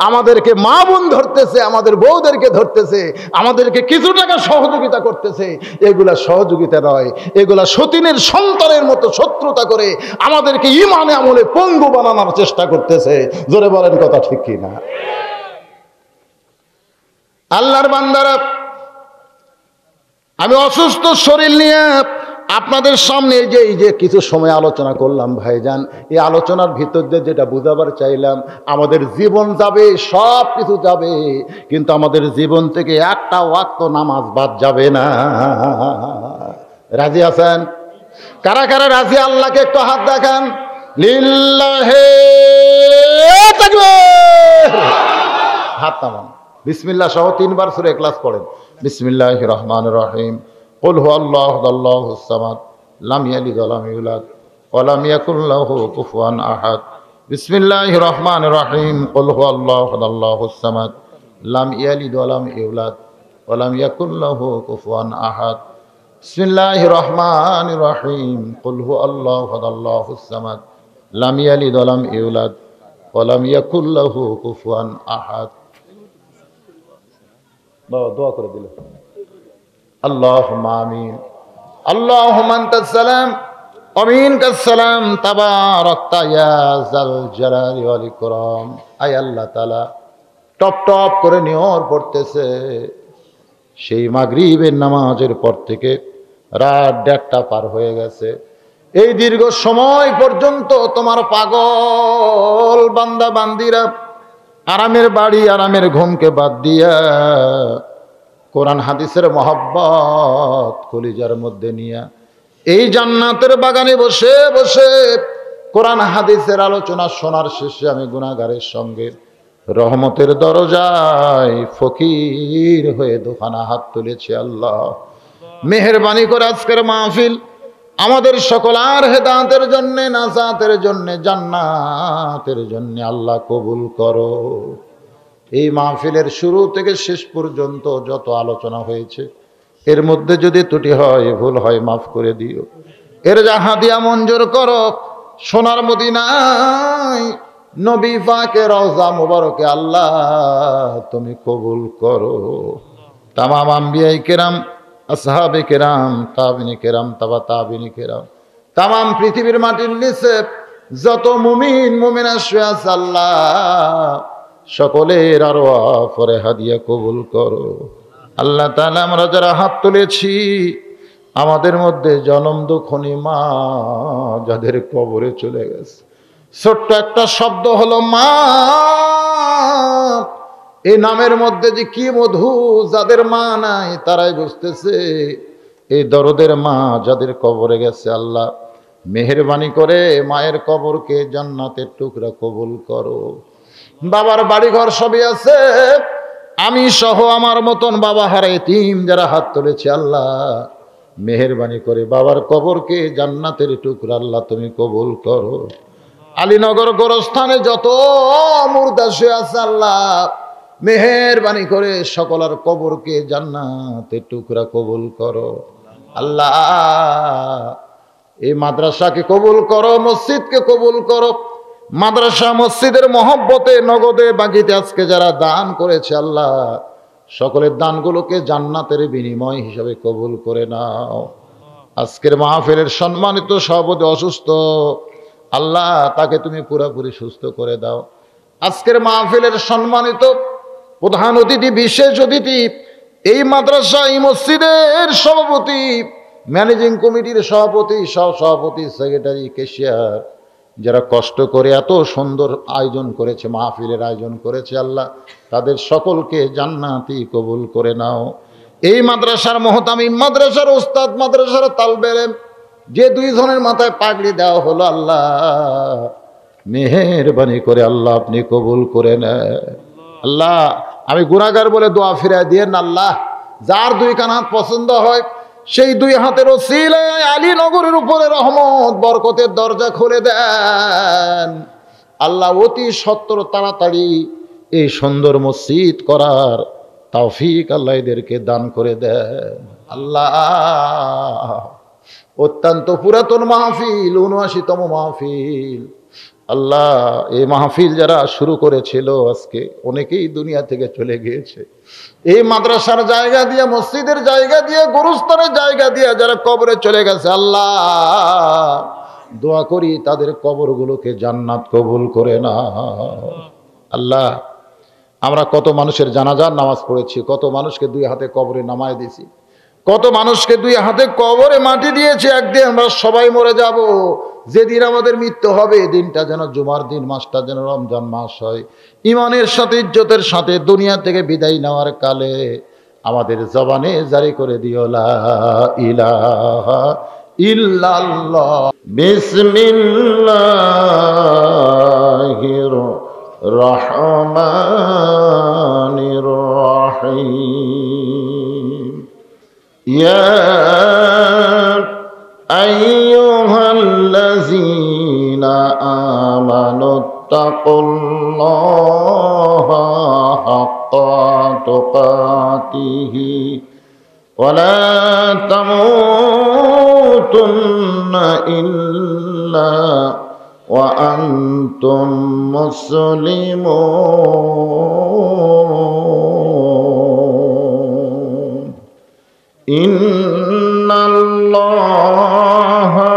আমাদেরকে মা বোন ধরতেছে, আমাদের বউদেরকে ধরতেছে, আমাদেরকে কিছু টাকা সহযোগিতা করতেছে। এগুলা সহযোগিতা নয়, এগুলা সতীনের সন্তানের মতো শত্রুতা করে আমাদেরকে ইমানে আমলে পঙ্গু বানানোর চেষ্টা করতেছে। জোরে বলেন কথা ঠিক কিনা? আল্লাহর বান্দারা, আমি অসুস্থ শরীর নিয়ে আপনাদের সামনে এই যে কিছু সময় আলোচনা করলাম ভাইজান, এই আলোচনার ভিতর দিয়ে যেটা বুঝাবার চাইলাম, আমাদের জীবন যাবে, সব কিছু যাবে, কিন্তু আমাদের জীবন থেকে একটা ওয়াক্ত নামাজ বাদ যাবে না। রাজি আছেন? কারা কারা রাজি? আল্লাহকে একটু হাত দেখান। লিল্লাহে তাকবীর। হাত নামান। বিসমিল্লাহ সহ 3 বার সূরা ইখলাস পড়েন। বিসমিল্লাহির রহমানির রহিম। কুল হুয়াল্লাহু আল্লাহুস সামাদ লাম ইয়ালিদ ওয়া লাম ইউলাদ ওয়া লাম ইয়াকুল লাহু কুফুয়ান আহাদ। বিসমিল্লাহির রহমানির রহিম। কুল হুয়াল্লাহু আল্লাহুস সামাদ লাম ইয়ালিদ ওয়া লাম ইউলাদ ওয়া লাম ইয়াকুল লাহু কুফুয়ান আহাদ। বিসমিল্লাহির রহমানির রহিম। কুল হুয়াল্লাহু আল্লাহুস সামাদ লাম ইয়ালিদ ওয়া লাম ইউলাদ ওয়া লাম ইয়াকুল লাহু কুফুয়ান আহাদ। দোয়া করে দিল। আল্লাহুম্মা আমিন। আল্লাহুম্মা আনতাস সালাম ওয়া মিনকাস সালাম তাবারাকতা ইয়া যাল জালালি ওয়াল ইকরাম। আয় আল্লাহ তাআলা, টপ টপ করে নিয়র পড়তেছে, সেই মাগরিবের নামাজের পর থেকে রাত 1:30 পার হয়ে গেছে। এই দীর্ঘ সময় পর্যন্ত তোমার পাগল বান্দা বান্দিরা আরামের বাড়ি, আরামের ঘুমকে বাদ দিয়া কোরআন হাদিসের মহব্বত কলিজার মধ্যে নিয়া এই জান্নাতের বাগানে বসে বসে কোরআন হাদিসের আলোচনা শোনার শেষে আমি গুনাহগারের সঙ্গে রহমতের দরজায় ফকির হয়ে দুখানা হাত তুলেছি। আল্লাহ মেহেরবানি করে আজকের মাহফিল আমাদের সকলার হেদায়েতের জন্য, নাজাতের জন্য, জান্নাতের জন্য আল্লাহ কবুল করো। এই মাহফিলের শুরু থেকে শেষ পর্যন্ত যত আলোচনা হয়েছে এর মধ্যে যদি ত্রুটি হয়, ভুল হয়, মাফ করে দিও। এর হাদিয়া মঞ্জুর করো। সোনার মদিনায় নবী পাকের রওজা মুবারকে আল্লাহ তুমি কবুল করো। তামাম আম্বিয়ায়ে কেরাম, আসহাবে কেরাম, তাবিনী কেরাম, তাবা তাবিনী কেরাম, তামাম পৃথিবীর মাটির নিচে যত মুমিন মুমিনা শুয়ে আছে আল্লাহ সকলের আরওয়াহ পরে হাদিয়া কবুল করো। আল্লাহ তাআলা আমরা যারা হাত তুলেছি আমাদের মধ্যে জনম দুঃখনী মা যাদের কবরে চলে গেছে, ছোট্ট একটা শব্দ হলো মা, এই নামের মধ্যে যে কি মধু, যাদের মা নাই তারাই বুঝতেছে। এই দরদের মা যাদের কবরে গেছে আল্লাহ মেহেরবানি করে মায়ের কবরকে জান্নাতের টুকরা কবুল করো। বাবার বাড়িঘর সবই আছে, আমি সহ আমার মতন বাবা হারা এতিম যারা হাত তুলেছে আল্লাহ মেহেরবানি করে বাবার কবরকে জান্নাতের টুকরা আল্লাহ তুমি কবুল করো। আলীনগর গোরস্থানে যত মুর্দা শুয়ে আছে আল্লাহ মেহেরবানি করে সকলের কবরকে জান্নাতের টুকরা কবুল করো। আল্লাহ এই মাদ্রাসাকে কবুল করো, মসজিদকে কবুল করো। মাদ্রাসা মসজিদের মহব্বতে নগদে বাকিতে আজকে যারা দান করেছে আল্লাহ সকলের দানগুলোকে জান্নাতের বিনিময় হিসাবে কবুল করে নাও। আজকের মাহফিলের সম্মানিত সভাপতি অসুস্থ, আল্লাহ তাকে তুমি পুরোপুরি সুস্থ করে দাও। আজকের মাহফিলের সম্মানিত প্রধান অতিথি, বিশেষ অতিথি, এই মাদ্রাসা এই মসজিদের সভাপতি, ম্যানেজিং কমিটির সভাপতি, সহসভাপতি, সেক্রেটারি, ক্যাশিয়ার, যারা কষ্ট করে এত সুন্দর আয়োজন করেছে, মাহফিলের আয়োজন করেছে আল্লাহ তাদের সকলকে জান্নাতি কবুল করে নাও। এই মাদ্রাসার মুহতামিম, মাদ্রাসার উস্তাদ, মাদ্রাসার তালবে ইলম, যে 2 জনের মাথায় পাগড়ি দেওয়া হলো আল্লাহ মেহেরবানি করে আল্লাহ আপনি কবুল করে নেন। আল্লাহ আমি গুনাহগার বলে দোয়া ফিরায় দিয়েন না আল্লাহ। যার দুই কান হাত পছন্দ হয় সেই দুই হাতের ওসিলায় আলীনগরের উপরে রহমত বরকতের দরজা খুলে দেন আল্লাহ। অতি সত্বর তাড়াতাড়ি এই সুন্দর মসজিদ করার তৌফিক আল্লাহ এদেরকে দান করে দেন আল্লাহ। অত্যন্ত পুরাতন মাহফিল, ৭৯তম মাহফিল আল্লাহ। এই মাহফিল যারা শুরু করেছিল আজকে অনেকেই দুনিয়া থেকে চলে গিয়েছে। এই মাদ্রাসার জায়গা দিয়ে, মসজিদের জায়গা দিয়ে, গুরুস্থানের জায়গা দিয়ে যারা কবরে চলে গেছে আল্লাহ, দোয়া করি তাদের কবরগুলোকে জান্নাত কবুল করে না আল্লাহ। আমরা কত মানুষের জানাজার নামাজ পড়েছি, কত মানুষকে দুই হাতে কবরে নামায় দিয়েছি, কত মানুষকে দুই হাতে কবরে মাটি দিয়েছি। একদিন আমরা সবাই মরে যাব। যেদিন আমাদের মৃত্যু হবে দিনটা যেন জুমার দিন, মাসটা যেন রমজান মাস হয়। ইমানের সাথে, ইজ্জতের সাথে দুনিয়া থেকে বিদায় নেওয়ার কালে আমাদের জবানে জারি করে দিও লা ইলাহা ইল্লাল্লাহ বিসমিল্লাহির রহমানির রহিম। ইয়া আইয়ুহাল্লাযীনা আমানুত্তাকুল্লাহা হাক্কা তুকাতিহি ওয়া লা তামুতুন্না ইল্লা ওয়া আনতুম মুসলিমুন। ইন্নাল্লাহা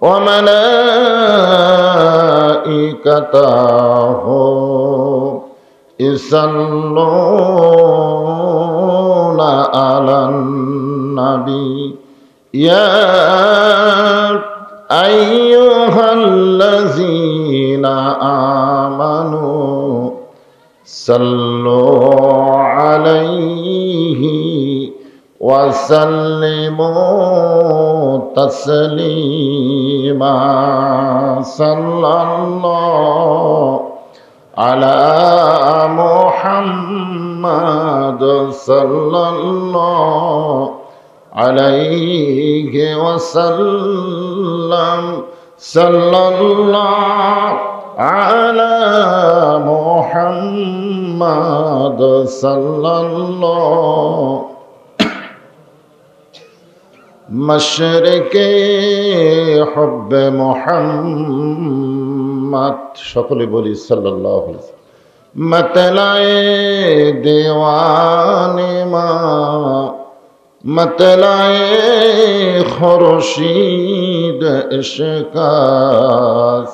ওয়া মালাইকাতাহু ইসাল্লুনা আলান নবী ইয়া আইয়ুহাল্লাযীনা আমানু সাল্লু আলাইহি ওয়া সাল্লিমু তাসলিমা। সাল্লাল্লাহু আলা মুহাম্মাদ সাল্লাল্লাহু আলাইহি ওয়া সাল্লাম। সাল্লাল্লাহু আলা মুহাম্মাদ সাল্লাল্লাহু মশরিকে হুব্বে মুহাম্মদ। সকলে বলি সাল্লাল্লাহু আলাইহি ওয়াসাল্লাম। मतलाए दीवाने माँ मतलाए खुर्शीद इश्कास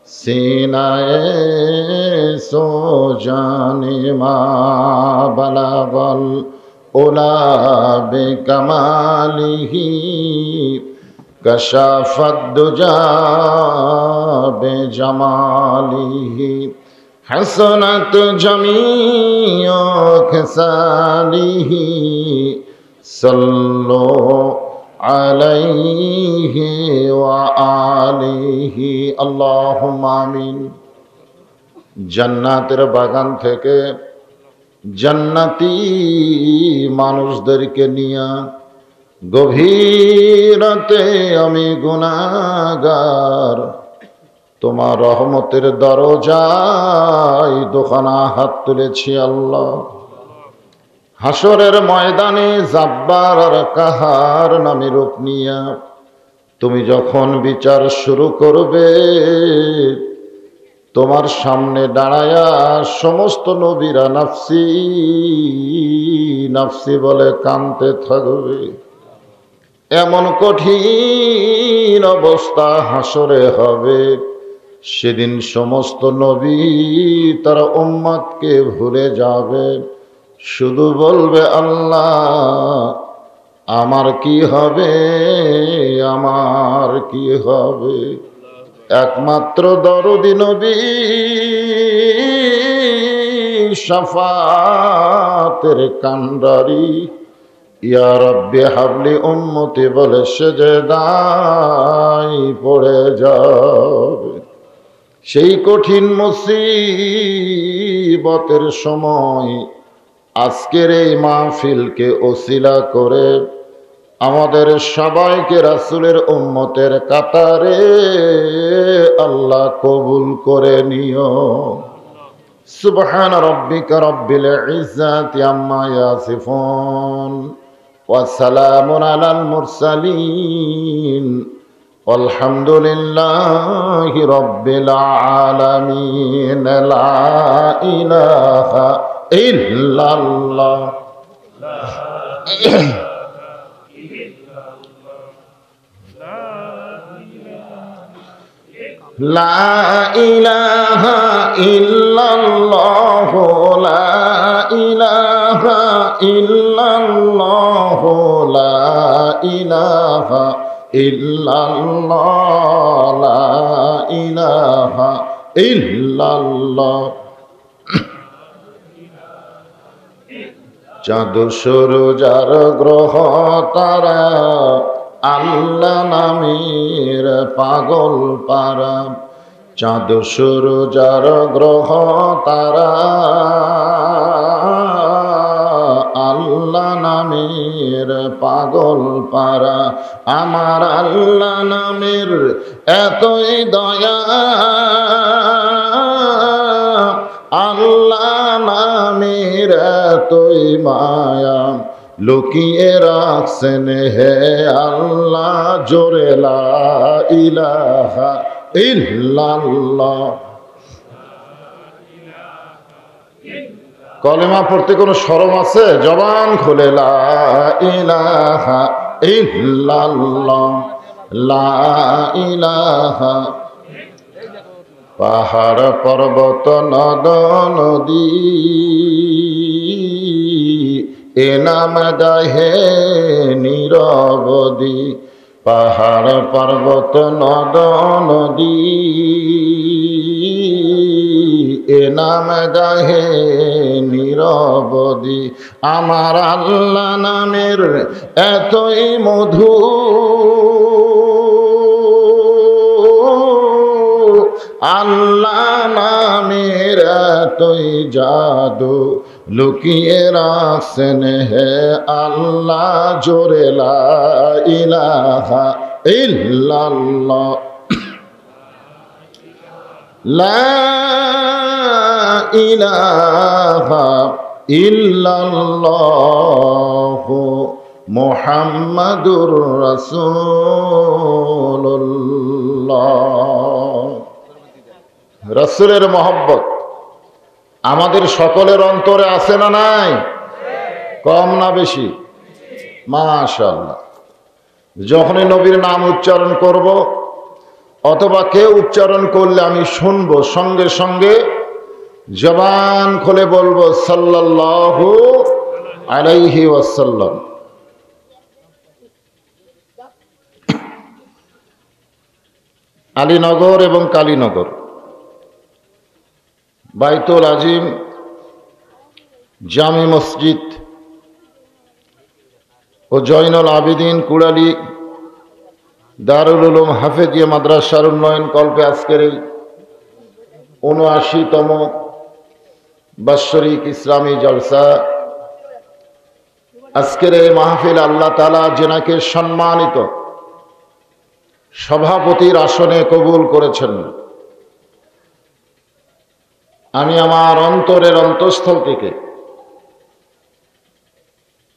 सीनाए सो जाने माँ बलागल उला बेकमालिही कशाफत दुजा बेजमालिही हसनत जमीओ खसालिही सल्लो अलैहि व आलिहि अल्लाहुम्मा आमीन। জান্নাতের বাগান থেকে জান্নাতি মানুষদেরকে নিয়ে গভীর রাতে আমি গুনাহগার তোমার রহমতের দরজায় দোখানা হাত তুলেছি আল্লাহ। হাসরের ময়দানে জাব্বার আর কাহার নামে রূপ নিয়া তুমি যখন বিচার শুরু করবে, তোমার সামনে দাঁড়ায়া সমস্ত নবীরা নাফসি নাফসি বলে কাঁদতে থাকবে। এমন কঠিন অবস্থা হাসরে হবে, সেদিন সমস্ত নবী তারা উম্মতকে ভুলে যাবে, শুধু বলবে আল্লাহ আমার কি হবে, আমার কি হবে। একমাত্র দরদি নবী শাফাতের কান্ডারি ইয়া রব্বি হাবলি উম্মতি বলে সেজদায় পড়ে যাবে। সেই কঠিন মুসিবতের সময় আজকের এই মাহফিলকে ওসিলা করে আমাদের সবাইকে রাসূলের উম্মতের কাতারে আল্লাহ কবুল করে নিও। সুবহান রাব্বিকা রাব্বিল ইজ্জাতি আম্মা ইয়াসিফুন ওয়া সালামুন আলাল মুরসালিন আলহামদুলিল্লাহি রাব্বিল আলামিন। লা ইলাহা ইল্লাল্লাহ। লা ইলাহা ইল্লাল্লাহ, লা ইলাহা ইল্লাল্লাহ, লা ইলাহা ইল্লাল্লাহ, লা ইলাহা ইল্লাল্লাহ। চাঁদ সূরজ আর গ্রহ তারা আল্লাহ নামের পাগল পারা। চাঁদ সূরজ আর গ্রহ তারা আল্লাহ নামের পাগল পারা। আমার আল্লাহ নামের এতই দয়া, আল্লাহ নামের এতই মায়া, লুকিয়ে রাখছেন হে আল্লাহ জোরে লা ইলাহা ইল্লাল্লাহ। কলেমা পড়তে কোনো শরম আছে? জবান খুলে লা ইলাহা ইল্লাল্লাহ, লা ইলাহা। পাহাড় পর্বত নদ নদী এ নাম গাহে নীরবদি। পাহাড় পর্বত নদ নদী এ নাম গাহে নীরবদি। আমার আল্লাহ নামের এতই মধু, আল্লাহ নামের এতই জাদু, লুকিয়ে রাখছেন হে আল্লাহ জোরে লা ইলাহা ইল্লাল্লাহ। লা ইলাহা ইল্লাল্লাহ মুহাম্মাদুর রাসূলুল্লাহ। রাসূলের মহব্বত আমাদের সকলের অন্তরে আছে না নাই? কম না বেশি? মাশাআল্লাহ। যখনই নবীর নাম উচ্চারণ করব অথবা কেউ উচ্চারণ করলে আমি শুনবো, সঙ্গে সঙ্গে জবান খুলে বলবো সাল্লাল্লাহু আলাইহি ওয়াসাল্লাম। আলীনগর এবং কালীনগর, বাইতুল আজিম জামি মসজিদ ও জয়নুল আবেদিন কুড়ালি দারুল উলুম হাফেজিয়া মাদ্রাসার উন্নয়ন কল্পে আজকের এই ৭৯তম বাৎসরিক ইসলামী জলসা, আজকের এই মাহফিল আল্লাহ তাআলা যেনাকে সম্মানিত সভাপতির আসনে কবুল করেছেন, আমি আমার অন্তরের অন্তঃস্থল থেকে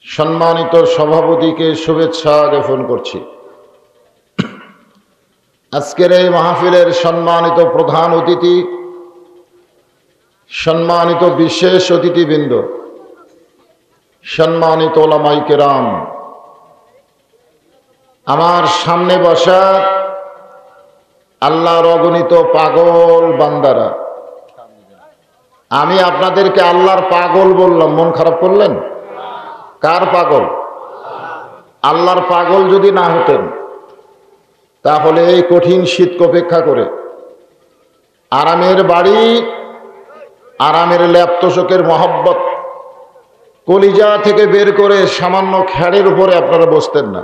সম্মানিত সভাপতিকে শুভেচ্ছা জ্ঞাপন করছি। আজকের এই মাহফিলের সম্মানিত প্রধান অতিথি, সম্মানিত বিশেষ অতিথিবৃন্দ, সম্মানিত ওলামায়ে কেরাম, আমার সামনে বসা আল্লাহর অগণিত পাগল বান্দারা, আমি আপনাদেরকে আল্লাহর পাগল বললাম, মন খারাপ করলেন? কার পাগল? আল্লাহর পাগল যদি না হতেন তাহলে এই কঠিন শীতকে উপেক্ষা করে আরামের বাড়ি, আরামের ল্যাপ তোষকের মহব্বত কলিজা থেকে বের করে সামান্য খ্যাড়ের উপরে আপনারা বসতেন না।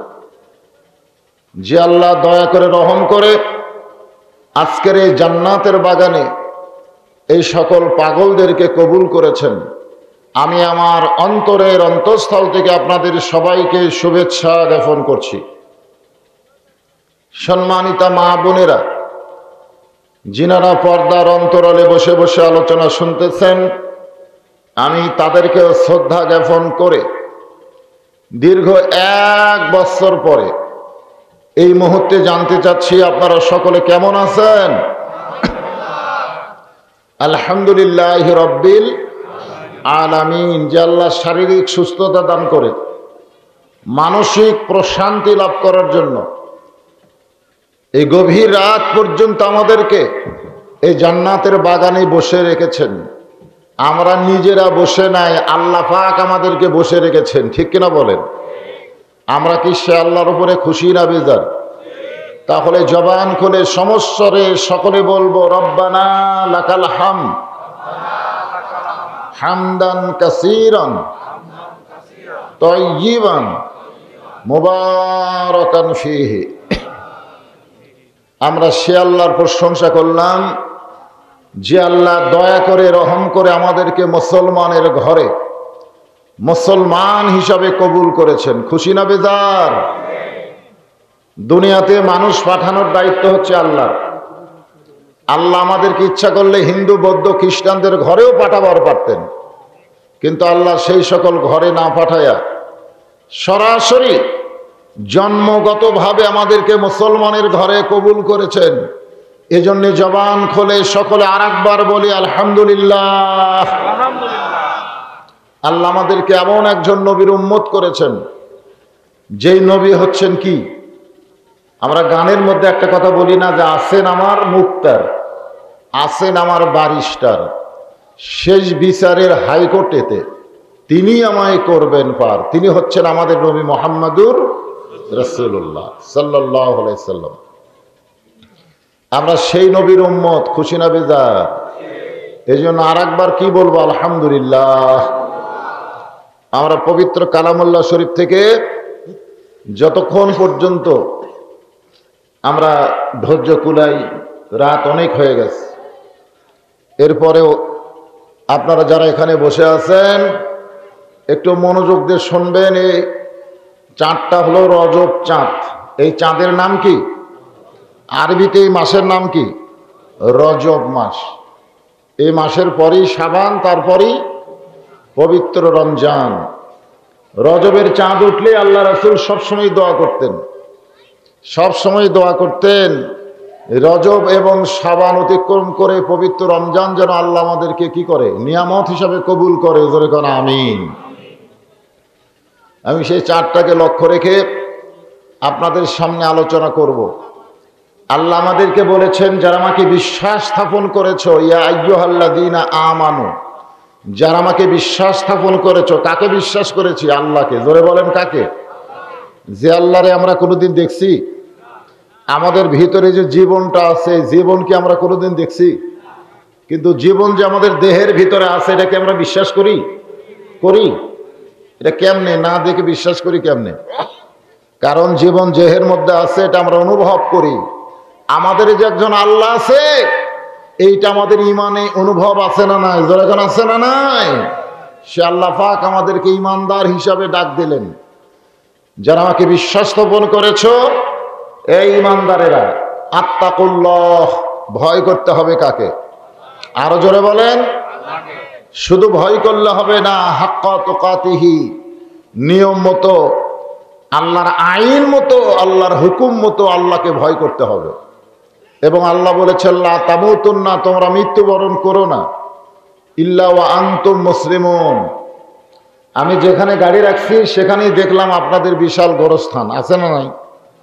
যে আল্লাহ দয়া করে রহম করে আজকের এই জান্নাতের বাগানে এই সকল পাগলদেরকে কবুল করেছেন। আমি আমার অন্তরের অন্তঃস্থল থেকে আপনাদের সবাইকে শুভেচ্ছা জ্ঞাপন করছি। সম্মানিতা মা বোনেরা, যিনারা পর্দার অন্তরালে বসে বসে আলোচনা শুনতেছেন, আমি তাদেরকেও শ্রদ্ধা জ্ঞাপন করে দীর্ঘ 1 বছর পরে এই মুহূর্তে জানতে চাচ্ছি আপনারা সকলে কেমন আছেন? আলহামদুলিল্লাহ রাব্বিল আলামিন। যে আল্লাহ শারীরিক সুস্থতা দান করে মানসিক প্রশান্তি লাভ করার জন্য এই গভীর রাত পর্যন্ত আমাদেরকে এই জান্নাতের বাগানে বসে রেখেছেন। আমরা নিজেরা বসে নাই, আল্লাহ পাক আমাদেরকে বসে রেখেছেন, ঠিক কিনা বলেন? আমরা কি সে আল্লাহর উপরে খুশি না বেজার? তাহলে জবান খুলে সমস্বরে সকলে বলবো, রব্বানা লাকাল হামদ হামদান কাসীরান তাইয়িবান মুবারাকান ফীহি। আমরা সে আল্লাহর প্রশংসা করলাম যে আল্লাহ দয়া করে রহম করে আমাদেরকে মুসলমানের ঘরে মুসলমান হিসাবে কবুল করেছেন। খুশি না বেজার? দুনিয়াতে মানুষ পাঠানোর দায়িত্ব হচ্ছে আল্লাহর। আল্লাহ আমাদেরকে ইচ্ছা করলে হিন্দু বৌদ্ধ খ্রিস্টানদের ঘরেও পাঠাবার পারতেন, কিন্তু আল্লাহ সেই সকল ঘরে না পাঠায়া সরাসরি জন্মগতভাবে আমাদেরকে মুসলমানের ঘরে কবুল করেছেন। এজন্য জবান খোলে সকলে আরেকবার বলি আলহামদুলিল্লাহ। আল্লাহ আমাদেরকে এমন একজন নবীর উম্মত করেছেন, যেই নবী হচ্ছেন কি, আমরা গানের মধ্যে একটা কথা বলি না যে আছেন আমার মুক্তার, আছেন আমার ব্যারিস্টার, শেষ বিচারের হাইকোর্টেতে তিনি আমায় করবেন পার। তিনি হচ্ছেন আমাদের নবী মুহাম্মদুর রাসূলুল্লাহ সাল্লাল্লাহু আলাইহি সাল্লাম। আমরা সেই নবীর উম্মত, খুশি না বেজার? এই জন্য আরেকবার কি বলবো, আলহামদুলিল্লাহ। আমরা পবিত্র কালামুল্লাহ শরীফ থেকে যতক্ষণ পর্যন্ত আমরা ধৈর্য কুলাই, রাত অনেক হয়ে গেছে, এরপরেও আপনারা যারা এখানে বসে আছেন একটু মনোযোগ দিয়ে শুনবেন। এই চাঁদটা হলো রজব চাঁদ। এই চাঁদের নাম কি? আরবিতে এই মাসের নাম কি? রজব মাস। এই মাসের পরই শাবান, তারপরই পবিত্র রমজান। রজবের চাঁদ উঠলে আল্লাহ রাসূল সবসময় দোয়া করতেন, সবসময় দোয়া করতেন রজব এবং শাবান অতিক্রম করে পবিত্র রমজান যেন আল্লাহ আমাদেরকে কি করে, নিয়ামত হিসাবে কবুল করে। জোরে কোন আমিন। আমি সেই চাঁদটাকে লক্ষ্য রেখে আপনাদের সামনে আলোচনা করব। আল্লাহ আমাদেরকে বলেছেন, যারা আমাকে বিশ্বাস স্থাপন করেছো, ইয়া আইয়ুহাল্লাযীনা আমানু, যারা আমাকে বিশ্বাস স্থাপন করেছো। কাকে বিশ্বাস করেছি? আল্লাহকে। জোরে বলেন কাকে? যে আল্লাহরে আমরা কোনোদিন দেখছি? আমাদের ভিতরে যে জীবনটা আছে, জীবন কি আমরা কোনোদিন দেখছি? কিন্তু জীবন যে আমাদের দেহের ভিতরে আছে, এটাকে আমরা বিশ্বাস করি? এটা কেমনে না দেখে বিশ্বাস করি কেমনে? কারণ জীবন দেহের মধ্যে আছে, এটা আমরা অনুভব করি। আমাদের যে একজন আল্লাহ আছে, এইটা আমাদের ইমানে অনুভব আছে না নাই? যখন আছে না নাই? সে আল্লাহ পাক আমাদেরকে ইমানদার হিসাবে ডাক দিলেন। যারা আমাকে বিশ্বাস স্থাপন করেছো, এই ইমানদারেরা, আত্তাকুল্লাহ, ভয় করতে হবে কাকে? আরো জোরে বলেন। শুধু ভয় করলে হবে না, হাক্কা তুকাতিহি, নিয়ম মতো, আল্লাহর আইন মতো, আল্লাহর হুকুম মতো আল্লাহকে ভয় করতে হবে। এবং আল্লাহ বলেছেন, লা তামুতুন্না, তোমরা মৃত্যুবরণ করো না, ইল্লা ওয়া আনতুম মুসলিমুন। আমি যেখানে গাড়ি রাখছি সেখানেই দেখলাম আপনাদের বিশাল গোরস্থান আছে না নাই?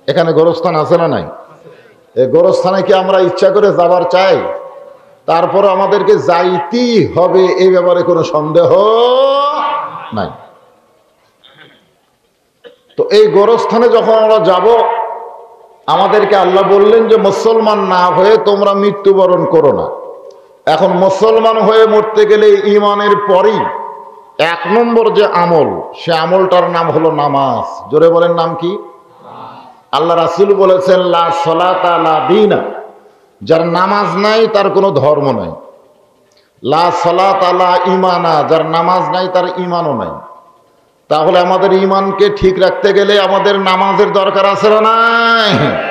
এখানে গোরস্থান আছে না নাই? এই গোরস্থানে কি আমরা ইচ্ছা করে যাবার চাই? তারপরে আমাদেরকে যাইতেই হবে, এই ব্যাপারে কোনো সন্দেহ নাই। তো এই গোরস্থানে যখন আমরা যাব, আমাদেরকে আল্লাহ বললেন যে মুসলমান না হয়ে তোমরা মৃত্যুবরণ করো না। এখন মুসলমান হয়ে মরতে গেলে ইমানের পরই 1 নম্বর যে আমল, সে আমলটার নাম হলো নামাজ। জোরে বলেন নাম কি? আল্লাহ রাসূল বলেছেন, লা সালাতা লা দীনা যার নামাজ নাই তার কোনো ধর্ম নাই। লা সালাত লা ঈমানা, যার নামাজ নাই তার ঈমানও নাই। তাহলে আমাদের ঈমানকে ঠিক রাখতে গেলে আমাদের নামাজের দরকার আছে না নাই?